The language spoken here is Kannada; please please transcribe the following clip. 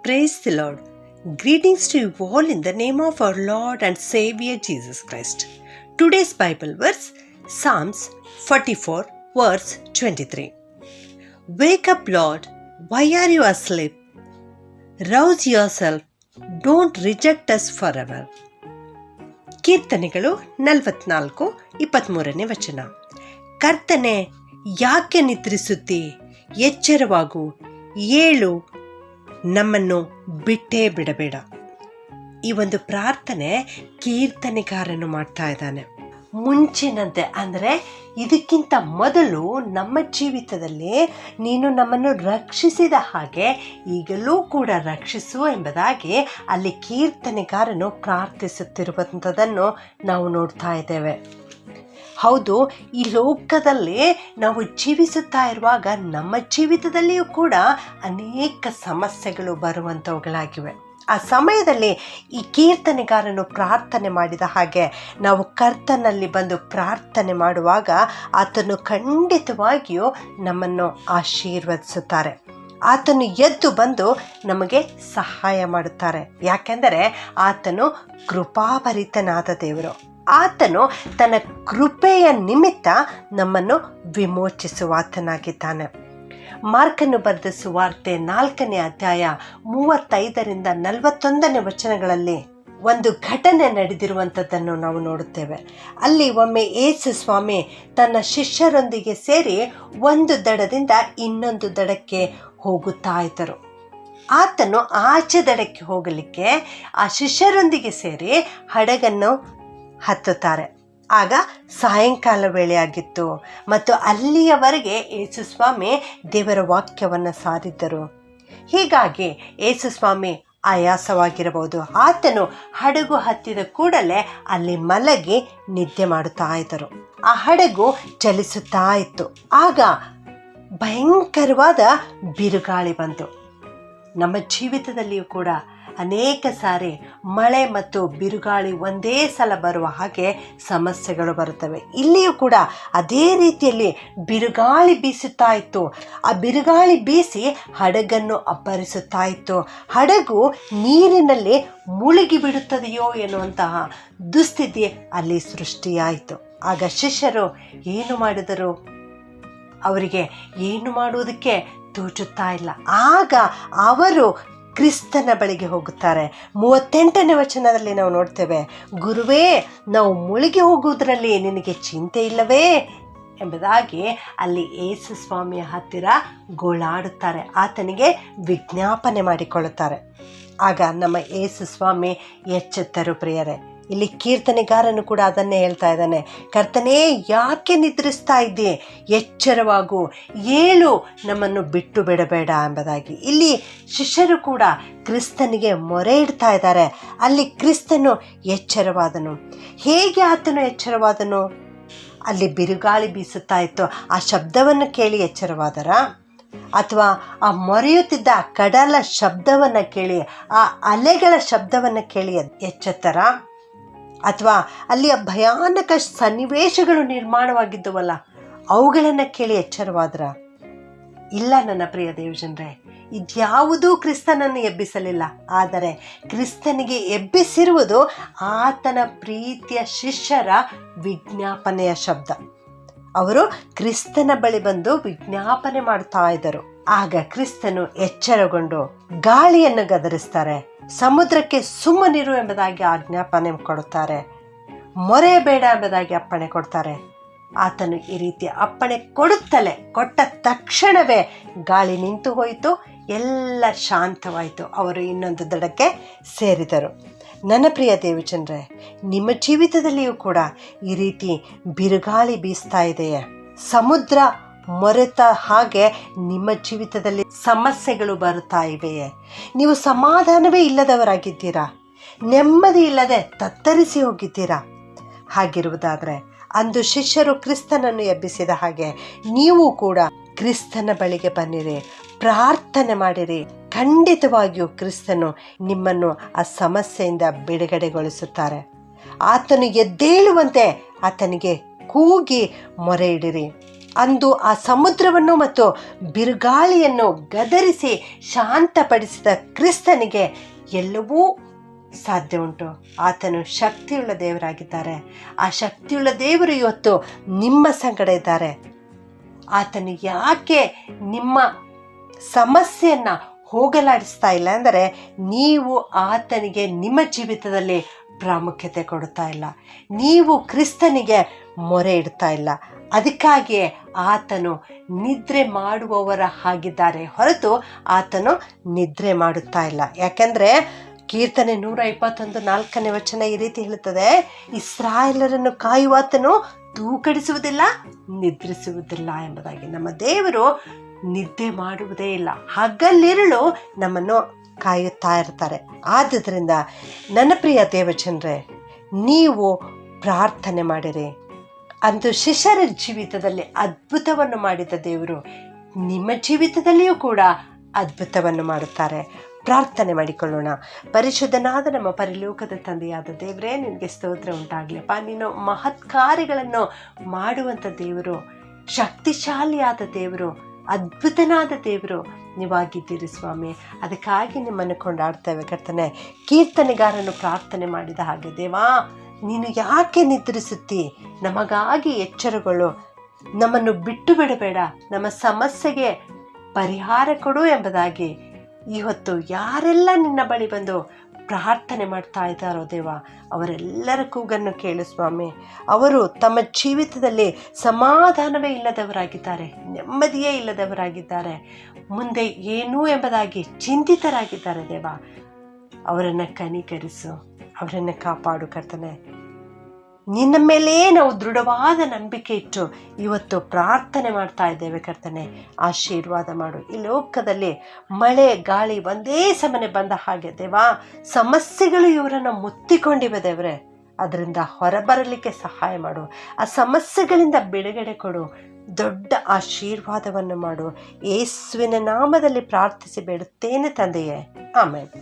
Praise the Lord. Greetings to you all in the name of our Lord and Savior Jesus Christ. Today's Bible verse, Psalms 44, verse 23. Wake up, Lord. Why are you asleep? Rouse yourself. Don't reject us forever. ಕೀರ್ತನೆಗಳು 44:23 ವಚನ. ಕರ್ತನೆ, ಯಾಕೆ ನಿದ್ರಿಸುತ್ತಿ? ಎಚ್ಚರವಾಗು, ಏಳು, ನಮ್ಮನ್ನು ಬಿಟ್ಟೇ ಬಿಡಬೇಡ. ಈ ಒಂದು ಪ್ರಾರ್ಥನೆ ಕೀರ್ತನೆಗಾರನು ಮಾಡ್ತಾ ಇದ್ದಾನೆ. ಮುಂಚಿನಂತೆ ಅಂದರೆ ಇದಕ್ಕಿಂತ ಮೊದಲು ನಮ್ಮ ಜೀವಿತದಲ್ಲಿ ನೀನು ನಮ್ಮನ್ನು ರಕ್ಷಿಸಿದ ಹಾಗೆ ಈಗಲೂ ಕೂಡ ರಕ್ಷಿಸು ಎಂಬುದಾಗಿ ಅಲ್ಲಿ ಕೀರ್ತನೆಗಾರನು ಪ್ರಾರ್ಥಿಸುತ್ತಿರುವಂಥದ್ದನ್ನು ನಾವು ನೋಡ್ತಾ ಇದ್ದೇವೆ. ಹೌದು, ಈ ಲೋಕದಲ್ಲಿ ನಾವು ಜೀವಿಸುತ್ತಾ ಇರುವಾಗ ನಮ್ಮ ಜೀವಿತದಲ್ಲಿಯೂ ಕೂಡ ಅನೇಕ ಸಮಸ್ಯೆಗಳು ಬರುವಂಥವುಗಳಾಗಿವೆ. ಆ ಸಮಯದಲ್ಲಿ ಈ ಕೀರ್ತನೆಗಾರನು ಪ್ರಾರ್ಥನೆ ಮಾಡಿದ ಹಾಗೆ ನಾವು ಕರ್ತನಲ್ಲಿ ಬಂದು ಪ್ರಾರ್ಥನೆ ಮಾಡುವಾಗ ಆತನು ಖಂಡಿತವಾಗಿಯೂ ನಮ್ಮನ್ನು ಆಶೀರ್ವದಿಸುತ್ತಾರೆ. ಆತನು ಎದ್ದು ಬಂದು ನಮಗೆ ಸಹಾಯ ಮಾಡುತ್ತಾರೆ. ಯಾಕೆಂದರೆ ಆತನು ಕೃಪಾಭರಿತನಾದ ದೇವರು. ಆತನು ತನ್ನ ಕೃಪೆಯ ನಿಮಿತ್ತ ನಮ್ಮನ್ನು ವಿಮೋಚಿಸುವಾತನಾಗಿದ್ದಾನೆ. ಮಾರ್ಕನು ಬರೆದ ಸುವಾರ್ತೆ 4ನೇ ಅಧ್ಯಾಯ 35-41 ವಚನಗಳಲ್ಲಿ ಒಂದು ಘಟನೆ ನಡೆದಿರುವಂಥದ್ದನ್ನು ನಾವು ನೋಡುತ್ತೇವೆ. ಅಲ್ಲಿ ಒಮ್ಮೆ ಯೇಸು ಸ್ವಾಮಿ ತನ್ನ ಶಿಷ್ಯರೊಂದಿಗೆ ಸೇರಿ ಒಂದು ದಡದಿಂದ ಇನ್ನೊಂದು ದಡಕ್ಕೆ ಹೋಗುತ್ತಾ ಇದ್ದರು. ಆತನು ಆಚೆ ದಡಕ್ಕೆ ಹೋಗಲಿಕ್ಕೆ ಆ ಶಿಷ್ಯರೊಂದಿಗೆ ಸೇರಿ ಹಡಗನ್ನು ಹತ್ತುತ್ತಾರೆ. ಆಗ ಸಾಯಂಕಾಲ ವೇಳೆಯಾಗಿತ್ತು ಮತ್ತು ಅಲ್ಲಿಯವರೆಗೆ ಯೇಸು ಸ್ವಾಮಿ ದೇವರ ವಾಕ್ಯವನ್ನು ಸಾರಿದ್ದರು. ಹೀಗಾಗಿ ಯೇಸು ಸ್ವಾಮಿ ಆಯಾಸವಾಗಿರಬಹುದು. ಆತನು ಹಡಗು ಹತ್ತಿದ ಕೂಡಲೇ ಅಲ್ಲಿ ಮಲಗಿ ನಿದ್ದೆ ಮಾಡುತ್ತಾ ಇದ್ದರು. ಆ ಹಡಗು ಚಲಿಸುತ್ತಾ ಇತ್ತು. ಆಗ ಭಯಂಕರವಾದ ಬಿರುಗಾಳಿ ಬಂತು. ನಮ್ಮ ಜೀವಿತದಲ್ಲಿಯೂ ಕೂಡ ಅನೇಕ ಸಾರಿ ಮಳೆ ಮತ್ತು ಬಿರುಗಾಳಿ ಒಂದೇ ಸಲ ಬರುವ ಹಾಗೆ ಸಮಸ್ಯೆಗಳು ಬರುತ್ತವೆ. ಇಲ್ಲಿಯೂ ಕೂಡ ಅದೇ ರೀತಿಯಲ್ಲಿ ಬಿರುಗಾಳಿ ಬೀಸುತ್ತಾ ಇತ್ತು. ಆ ಬಿರುಗಾಳಿ ಬೀಸಿ ಹಡಗನ್ನು ಅಬ್ಬರಿಸುತ್ತಾ ಇತ್ತು. ಹಡಗು ನೀರಿನಲ್ಲಿ ಮುಳುಗಿ ಬಿಡುತ್ತದೆಯೋ ಎನ್ನುವಂತಹ ದುಸ್ಥಿತಿ ಅಲ್ಲಿ ಸೃಷ್ಟಿಯಾಯಿತು. ಆಗ ಶಿಷ್ಯರು ಏನು ಮಾಡಿದರು? ಅವರಿಗೆ ಏನು ಮಾಡುವುದಕ್ಕೆ ತೋಚುತ್ತಾ ಇಲ್ಲ. ಆಗ ಅವರು ಕ್ರಿಸ್ತನ ಬಳಿಗೆ ಹೋಗುತ್ತಾರೆ. 38ನೇ ವಚನದಲ್ಲಿ ನಾವು ನೋಡ್ತೇವೆ, ಗುರುವೇ, ನಾವು ಮುಳುಗಿ ಹೋಗುವುದರಲ್ಲಿ ನಿನಗೆ ಚಿಂತೆ ಇಲ್ಲವೇ ಎಂಬುದಾಗಿ ಅಲ್ಲಿ ಯೇಸು ಸ್ವಾಮಿಯ ಹತ್ತಿರ ಗೋಳಾಡುತ್ತಾರೆ. ಆತನಿಗೆ ವಿಜ್ಞಾಪನೆ ಮಾಡಿಕೊಳ್ಳುತ್ತಾರೆ. ಆಗ ನಮ್ಮ ಯೇಸು ಸ್ವಾಮಿ ಎಚ್ಚೆತ್ತರು. ಪ್ರಿಯರೇ, ಇಲ್ಲಿ ಕೀರ್ತನೆಗಾರನು ಕೂಡ ಅದನ್ನೇ ಹೇಳ್ತಾ ಇದ್ದಾನೆ. ಕರ್ತನೇ, ಯಾಕೆ ನಿದ್ರಿಸ್ತಾ ಇದ್ದೆ? ಎಚ್ಚರವಾಗು, ಏಳು, ನಮ್ಮನ್ನು ಬಿಟ್ಟು ಬಿಡಬೇಡ ಎಂಬುದಾಗಿ. ಇಲ್ಲಿ ಶಿಷ್ಯರು ಕೂಡ ಕ್ರಿಸ್ತನಿಗೆ ಮೊರೆ ಇಡ್ತಾ ಇದ್ದಾರೆ. ಅಲ್ಲಿ ಕ್ರಿಸ್ತನು ಎಚ್ಚರವಾದನು. ಹೇಗೆ ಆತನು ಎಚ್ಚರವಾದನು? ಅಲ್ಲಿ ಬಿರುಗಾಳಿ ಬೀಸುತ್ತಾ ಇತ್ತು. ಆ ಶಬ್ದವನ್ನು ಕೇಳಿ ಎಚ್ಚರವಾದರ? ಅಥವಾ ಆ ಮೊರೆಯುತ್ತಿದ್ದ ಕಡಲ ಶಬ್ದವನ್ನು ಕೇಳಿ, ಆ ಅಲೆಗಳ ಶಬ್ದವನ್ನು ಕೇಳಿ ಎಚ್ಚೆತ್ತರ? ಅಥವಾ ಅಲ್ಲಿಯ ಭಯಾನಕ ಸನ್ನಿವೇಶಗಳು ನಿರ್ಮಾಣವಾಗಿದ್ದವಲ್ಲ, ಅವುಗಳನ್ನು ಕೇಳಿ ಎಚ್ಚರವಾದ್ರ? ಇಲ್ಲ ನನ್ನ ಪ್ರಿಯ ದೇವಜನರೇ, ಇದ್ಯಾವುದೂ ಕ್ರಿಸ್ತನನ್ನು ಎಬ್ಬಿಸಲಿಲ್ಲ. ಆದರೆ ಕ್ರಿಸ್ತನಿಗೆ ಎಬ್ಬಿಸಿರುವುದು ಆತನ ಪ್ರೀತಿಯ ಶಿಷ್ಯರ ವಿಜ್ಞಾಪನೆಯ ಶಬ್ದ. ಅವರು ಕ್ರಿಸ್ತನ ಬಳಿ ಬಂದು ವಿಜ್ಞಾಪನೆ ಮಾಡ್ತಾ ಇದ್ದರು. ಆಗ ಕ್ರಿಸ್ತನು ಎಚ್ಚರಗೊಂಡು ಗಾಳಿಯನ್ನು ಗದರಿಸ್ತಾರೆ. ಸಮುದ್ರಕ್ಕೆ ಸುಮ್ಮನಿರು ಎಂಬುದಾಗಿ ಆಜ್ಞಾಪನೆ ಕೊಡುತ್ತಾರೆ. ಮೊರೆ ಬೇಡ ಎಂಬುದಾಗಿ ಅಪ್ಪಣೆ ಕೊಡ್ತಾರೆ. ಆತನು ಈ ರೀತಿ ಅಪ್ಪಣೆ ಕೊಟ್ಟ ತಕ್ಷಣವೇ ಗಾಳಿ ನಿಂತು ಹೋಯಿತು. ಎಲ್ಲ ಶಾಂತವಾಯಿತು. ಅವರು ಇನ್ನೊಂದು ದಡಕ್ಕೆ ಸೇರಿದರು. ನನ್ನ ಪ್ರಿಯ ದೇವಜನರೇ, ನಿಮ್ಮ ಜೀವಿತದಲ್ಲಿಯೂ ಕೂಡ ಈ ರೀತಿ ಬಿರುಗಾಳಿ ಬೀಸ್ತಾ ಇದೆಯೇ? ಸಮುದ್ರ ಮೊರೆತ ಹಾಗೆ ನಿಮ್ಮ ಜೀವಿತದಲ್ಲಿ ಸಮಸ್ಯೆಗಳು ಬರುತ್ತಾ ಇವೆಯೇ? ನೀವು ಸಮಾಧಾನವೇ ಇಲ್ಲದವರಾಗಿದ್ದೀರಾ? ನೆಮ್ಮದಿ ಇಲ್ಲದೆ ತತ್ತರಿಸಿ ಹೋಗಿದ್ದೀರಾ? ಹಾಗಿರುವುದಾದರೆ ಅಂದು ಶಿಷ್ಯರು ಕ್ರಿಸ್ತನನ್ನು ಎಬ್ಬಿಸಿದ ಹಾಗೆ ನೀವು ಕೂಡ ಕ್ರಿಸ್ತನ ಬಳಿಗೆ ಬನ್ನಿರಿ, ಪ್ರಾರ್ಥನೆ ಮಾಡಿರಿ. ಖಂಡಿತವಾಗಿಯೂ ಕ್ರಿಸ್ತನು ನಿಮ್ಮನ್ನು ಆ ಸಮಸ್ಯೆಯಿಂದ ಬಿಡುಗಡೆಗೊಳಿಸುತ್ತಾರೆ. ಆತನು ಎದ್ದೇಳುವಂತೆ ಆತನಿಗೆ ಕೂಗಿ ಮೊರೆ ಇಡಿರಿ. ಅಂದು ಆ ಸಮುದ್ರವನ್ನು ಮತ್ತು ಬಿರುಗಾಳಿಯನ್ನು ಗದರಿಸಿ ಶಾಂತಪಡಿಸಿದ ಕ್ರಿಸ್ತನಿಗೆ ಎಲ್ಲವೂ ಸಾಧ್ಯ ಉಂಟು. ಆತನು ಶಕ್ತಿಯುಳ್ಳ ದೇವರಾಗಿದ್ದಾರೆ. ಆ ಶಕ್ತಿಯುಳ್ಳ ದೇವರು ಇವತ್ತು ನಿಮ್ಮ ಸಂಗಡ ಇದ್ದಾರೆ. ಆತನು ಯಾಕೆ ನಿಮ್ಮ ಸಮಸ್ಯೆಯನ್ನು ಹೋಗಲಾಡಿಸ್ತಾ ಇಲ್ಲ ಅಂದರೆ, ನೀವು ಆತನಿಗೆ ನಿಮ್ಮ ಜೀವಿತದಲ್ಲಿ ಪ್ರಾಮುಖ್ಯತೆ ಕೊಡ್ತಾ ಇಲ್ಲ, ನೀವು ಕ್ರಿಸ್ತನಿಗೆ ಮೊರೆ ಇಡ್ತಾ ಇಲ್ಲ. ಅದಕ್ಕಾಗಿಯೇ ಆತನು ನಿದ್ರೆ ಮಾಡುವವರ ಹಾಗಿದ್ದಾರೆ ಹೊರತು ಆತನು ನಿದ್ರೆ ಮಾಡುತ್ತಾ ಇಲ್ಲ. ಯಾಕೆಂದರೆ ಕೀರ್ತನೆ 121:4 ಈ ರೀತಿ ಹೇಳುತ್ತದೆ, ಇಸ್ರಾಯೇಲರನ್ನು ಕಾಯುವಾತನು ತೂಕಡಿಸುವುದಿಲ್ಲ, ನಿದ್ರಿಸುವುದಿಲ್ಲ ಎಂಬುದಾಗಿ. ನಮ್ಮ ದೇವರು ನಿದ್ದೆ ಮಾಡುವುದೇ ಇಲ್ಲ, ಹಗಲಿರುಳು ನಮ್ಮನ್ನು ಕಾಯುತ್ತಾ ಇರ್ತಾರೆ. ಆದುದರಿಂದ ನನ್ನ ಪ್ರಿಯ ದೇವಜನರೇ, ನೀವು ಪ್ರಾರ್ಥನೆ ಮಾಡಿರಿ. ಅಂದು ಶಿಷ್ಯರ ಜೀವಿತದಲ್ಲಿ ಅದ್ಭುತವನ್ನು ಮಾಡಿದ ದೇವರು ನಿಮ್ಮ ಜೀವಿತದಲ್ಲಿಯೂ ಕೂಡ ಅದ್ಭುತವನ್ನು ಮಾಡುತ್ತಾರೆ. ಪ್ರಾರ್ಥನೆ ಮಾಡಿಕೊಳ್ಳೋಣ. ಪರಿಶುದ್ಧನಾದ ನಮ್ಮ ಪರಲೋಕದ ತಂದೆಯಾದ ದೇವರೇ, ನಿನಗೆ ಸ್ತೋತ್ರ ಉಂಟಾಗಲಿಪ್ಪ. ನೀನು ಮಹತ್ ಕಾರ್ಯಗಳನ್ನು ಮಾಡುವಂಥ ದೇವರು, ಶಕ್ತಿಶಾಲಿಯಾದ ದೇವರು, ಅದ್ಭುತನಾದ ದೇವರು ನೀವಾಗಿದ್ದೀರಿ ಸ್ವಾಮಿ. ಅದಕ್ಕಾಗಿ ನಿಮ್ಮನ್ನು ಕೊಂಡಾಡ್ತೇವೆ ಕರ್ತನೆ. ಕೀರ್ತನೆಗಾರನು ಪ್ರಾರ್ಥನೆ ಮಾಡಿದ ಹಾಗೆ, ದೇವಾ ನೀನು ಯಾಕೆ ನಿದ್ರಿಸುತ್ತಿ? ನಮಗಾಗಿ ಎಚ್ಚರಗಳು, ನಮ್ಮನ್ನು ಬಿಟ್ಟು ಬಿಡಬೇಡ, ನಮ್ಮ ಸಮಸ್ಯೆಗೆ ಪರಿಹಾರ ಕೊಡು ಎಂಬುದಾಗಿ ಇವತ್ತು ಯಾರೆಲ್ಲ ನಿನ್ನ ಬಳಿ ಬಂದು ಪ್ರಾರ್ಥನೆ ಮಾಡ್ತಾ ಇದ್ದಾರೋ ದೇವ, ಅವರೆಲ್ಲರ ಕೂಗನ್ನು ಕೇಳು ಸ್ವಾಮಿ. ಅವರು ತಮ್ಮ ಜೀವಿತದಲ್ಲಿ ಸಮಾಧಾನವೇ ಇಲ್ಲದವರಾಗಿದ್ದಾರೆ, ನೆಮ್ಮದಿಯೇ ಇಲ್ಲದವರಾಗಿದ್ದಾರೆ, ಮುಂದೆ ಏನು ಎಂಬುದಾಗಿ ಚಿಂತಿತರಾಗಿದ್ದಾರೆ ದೇವ. ಅವರನ್ನು ಕನಿಕರಿಸು, ಅವರನ್ನು ಕಾಪಾಡು ಕರ್ತನೆ. ನಿನ್ನ ಮೇಲೇ ನಾವು ದೃಢವಾದ ನಂಬಿಕೆ ಇಟ್ಟು ಇವತ್ತು ಪ್ರಾರ್ಥನೆ ಮಾಡ್ತಾ ಇದ್ದೇವೆ ಕರ್ತನೆ. ಆಶೀರ್ವಾದ ಮಾಡು. ಈ ಲೋಕದಲ್ಲಿ ಮಳೆ ಗಾಳಿ ಒಂದೇ ಸಮನೆ ಬಂದ ಹಾಗೆ ದೇವಾ, ಸಮಸ್ಯೆಗಳು ಇವರನ್ನು ಮುತ್ತಿಕೊಂಡಿವೆ ದೇವರೇ. ಅದರಿಂದ ಹೊರಬರಲಿಕ್ಕೆ ಸಹಾಯ ಮಾಡು. ಆ ಸಮಸ್ಯೆಗಳಿಂದ ಬಿಡುಗಡೆ ಕೊಡು. ದೊಡ್ಡ ಆಶೀರ್ವಾದವನ್ನು ಮಾಡು. ಯೇಸುವಿನ ನಾಮದಲ್ಲಿ ಪ್ರಾರ್ಥಿಸಿ ಬೇಡುತ್ತೇನೆ ತಂದೆಯೇ, ಆಮೆನ್.